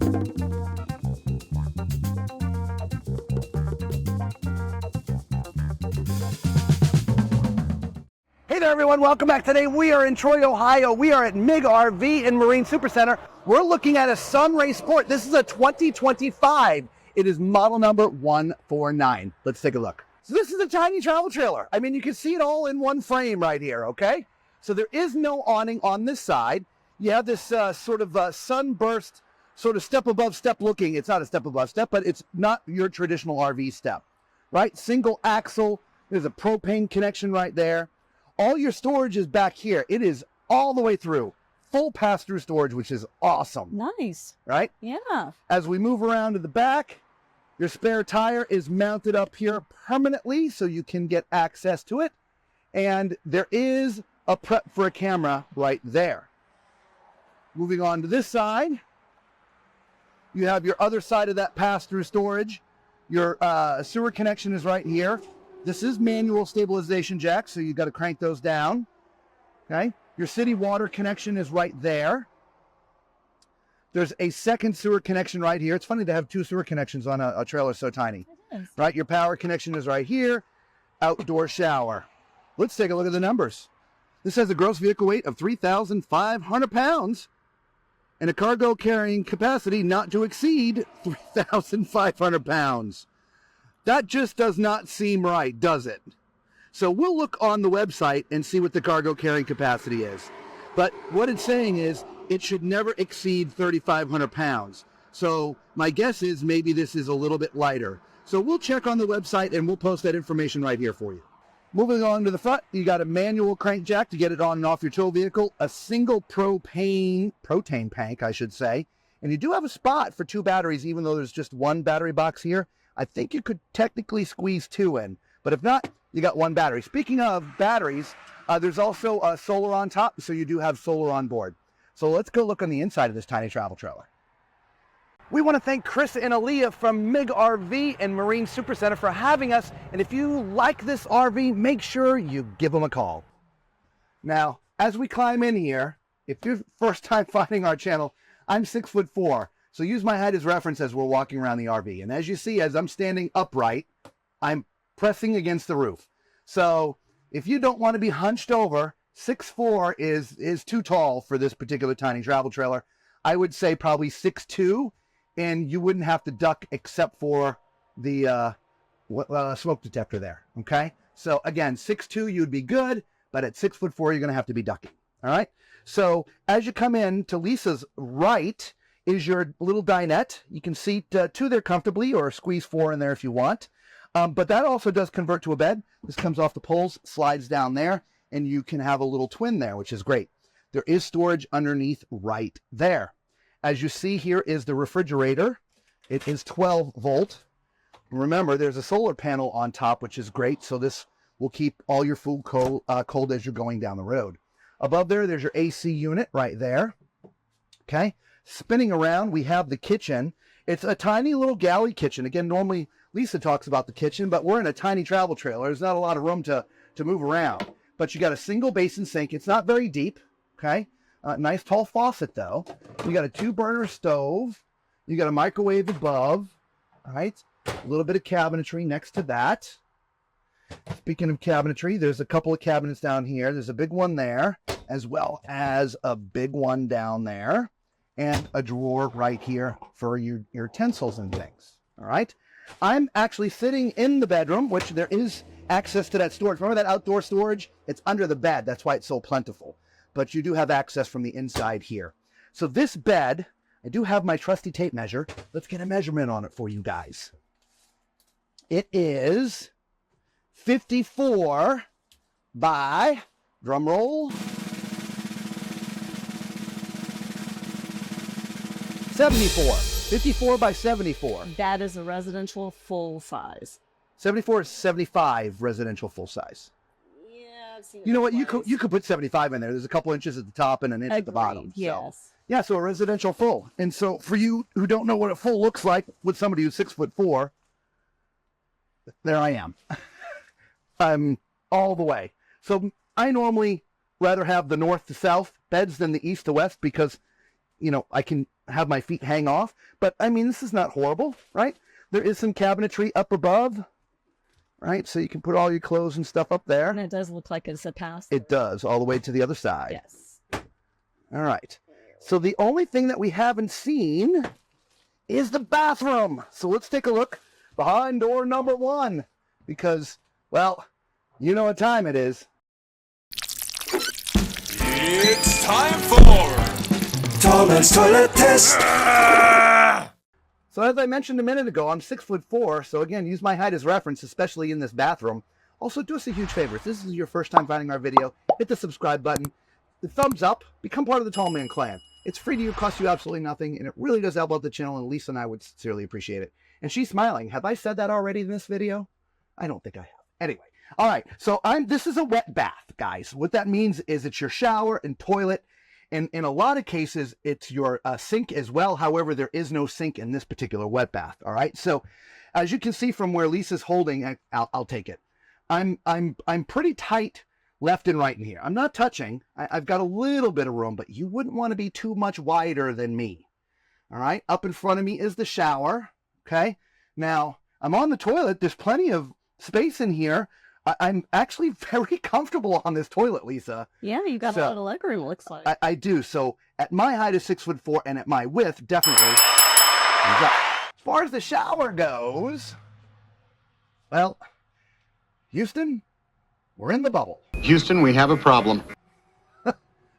Hey there everyone, welcome back. Today we are in Troy, Ohio. We are at MIG RV and Marine Supercenter. We're looking at a SunRay Sport. This is a 2025. It is model number 149. Let's take a look. So this is a tiny travel trailer. I mean, you can see it all in one frame right here, okay? So there is no awning on this side. You have this sort of sunburst, sort of step above step looking. It's not a step above step, but it's not your traditional RV step, right? Single axle. There's a propane connection right there. All your storage is back here. It is all the way through. Full pass-through storage, which is awesome. Nice. Right? Yeah. As we move around to the back, your spare tire is mounted up here permanently so you can get access to it. And there is a prep for a camera right there. Moving on to this side, you have your other side of that pass-through storage. Your sewer connection is right here. This is manual stabilization jack, so you've got to crank those down. Okay? Your city water connection is right there. There's a second sewer connection right here. It's funny to have two sewer connections on a trailer so tiny. It is. Right? Your power connection is right here. Outdoor shower. Let's take a look at the numbers. This has a gross vehicle weight of 3,500 pounds and a cargo carrying capacity not to exceed 3,500 pounds. That just does not seem right, does it? So we'll look on the website and see what the cargo carrying capacity is. But what it's saying is it should never exceed 3,500 pounds. So my guess is maybe this is a little bit lighter. So we'll check on the website and we'll post that information right here for you. Moving on to the front, you got a manual crank jack to get it on and off your tow vehicle, a single protein tank, I should say. And you do have a spot for two batteries, even though there's just one battery box here. I think you could technically squeeze two in, but if not, you got one battery. Speaking of batteries, there's also solar on top, so you do have solar on board. So let's go look on the inside of this tiny travel trailer. We want to thank Chris and Aaliyah from MIG RV and Marine Supercenter for having us, and if you like this RV, make sure you give them a call. Now, as we climb in here, if you're first time finding our channel, I'm 6'4". So use my height as reference as we're walking around the RV. And as you see, as I'm standing upright, I'm pressing against the roof. So if you don't want to be hunched over, 6'4" is too tall for this particular tiny travel trailer. I would say probably 6'2", and you wouldn't have to duck except for the smoke detector there, okay? So again, 6'2", you'd be good, but at 6'4", you're going to have to be ducking, all right? So as you come in to Lisa's right, is your little dinette. You can seat two there comfortably or squeeze four in there if you want. But that also does convert to a bed. This comes off the poles, slides down there, and you can have a little twin there, which is great. There is storage underneath right there. As you see, here is the refrigerator. It is 12 volt. Remember, there's a solar panel on top, which is great. So this will keep all your food cold as you're going down the road. Above there, there's your AC unit right there. Okay. Spinning around, we have the kitchen. It's a tiny little galley kitchen. Again, normally Lisa talks about the kitchen, but we're in a tiny travel trailer. There's not a lot of room to move around. But you got a single basin sink. It's not very deep, okay? Nice tall faucet, though. You got a 2-burner stove. You got a microwave above, all right? A little bit of cabinetry next to that. Speaking of cabinetry, there's a couple of cabinets down here. There's a big one there, as well as a big one down there. And a drawer right here for your utensils and things, all right? I'm actually sitting in the bedroom, which there is access to that storage. Remember that outdoor storage? It's under the bed. That's why it's so plentiful. But you do have access from the inside here. So this bed, I do have my trusty tape measure. Let's get a measurement on it for you guys. It is 54 by, drum roll, 74. 54 by 74. That is a residential full size. 74 is 75 residential full size. Yeah, I've seen it. You know what? You could put 75 in there. There's a couple inches at the top and an inch at the bottom. Yes. So, yeah, so a residential full. And so for you who don't know what a full looks like with somebody who's 6'4", there I am. I'm all the way. So I normally rather have the north to south beds than the east to west because you know, I can have my feet hang off. But I mean, this is not horrible, right? There is some cabinetry up above, right? So you can put all your clothes and stuff up there. And it does look like it's a pass. It does, all the way to the other side. Yes. All right. So the only thing that we haven't seen is the bathroom. So let's take a look behind door number 1. Because, well, you know what time it is. It's time for Tall Man's Toilet Test. So as I mentioned a minute ago, I'm 6'4", so again, use my height as reference, especially in this bathroom. Also, do us a huge favor. If this is your first time finding our video, hit the subscribe button, the thumbs up, become part of the Tall Man clan. It's free to you, costs you absolutely nothing, and it really does help out the channel, and Lisa and I would sincerely appreciate it. And she's smiling. Have I said that already in this video? I don't think I have. Anyway, all right, so this is a wet bath, guys. What that means is it's your shower and toilet, and in a lot of cases, it's your sink as well. However, there is no sink in this particular wet bath, all right? So as you can see from where Lisa's holding, I'll take it. I'm pretty tight left and right in here. I'm not touching. I've got a little bit of room, but you wouldn't want to be too much wider than me, all right? Up in front of me is the shower, okay? Now, I'm on the toilet. There's plenty of space in here. I'm actually very comfortable on this toilet, Lisa. Yeah, you got a lot of legroom, it looks like. I do. So at my height is 6'4", and at my width, definitely. As far as the shower goes, well, Houston, we're in the bubble. Houston, we have a problem.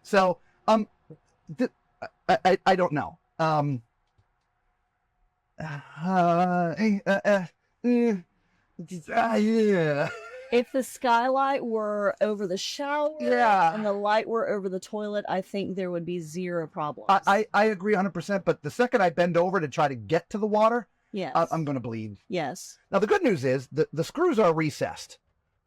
So, I don't know. Yeah. If the skylight were over the shower and the light were over the toilet, I think there would be zero problems. I agree 100%, but the second I bend over to try to get to the water, yes. I'm going to bleed. Yes. Now, the good news is the screws are recessed.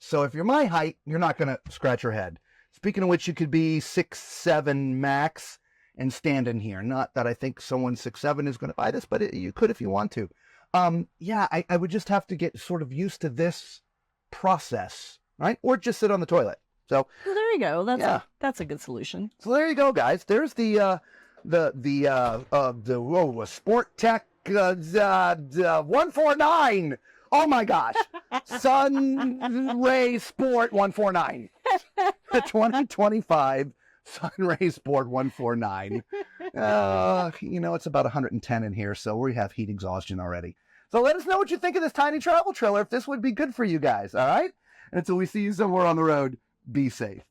So if you're my height, you're not going to scratch your head. Speaking of which, you could be 6'7" max and stand in here. Not that I think someone 6'7" is going to buy this, but you could if you want to. Yeah, I would just have to get sort of used to this process, right? Or just sit on the toilet. So well, there you go. That's a good solution. So there you go, guys. There's the Sport Tech 149. Oh my gosh, SunRay Sport 149. 2025 SunRay Sport 149. You know, it's about 110 in here, so we have heat exhaustion already. So let us know what you think of this tiny travel trailer, if this would be good for you guys, all right? And until we see you somewhere on the road, be safe.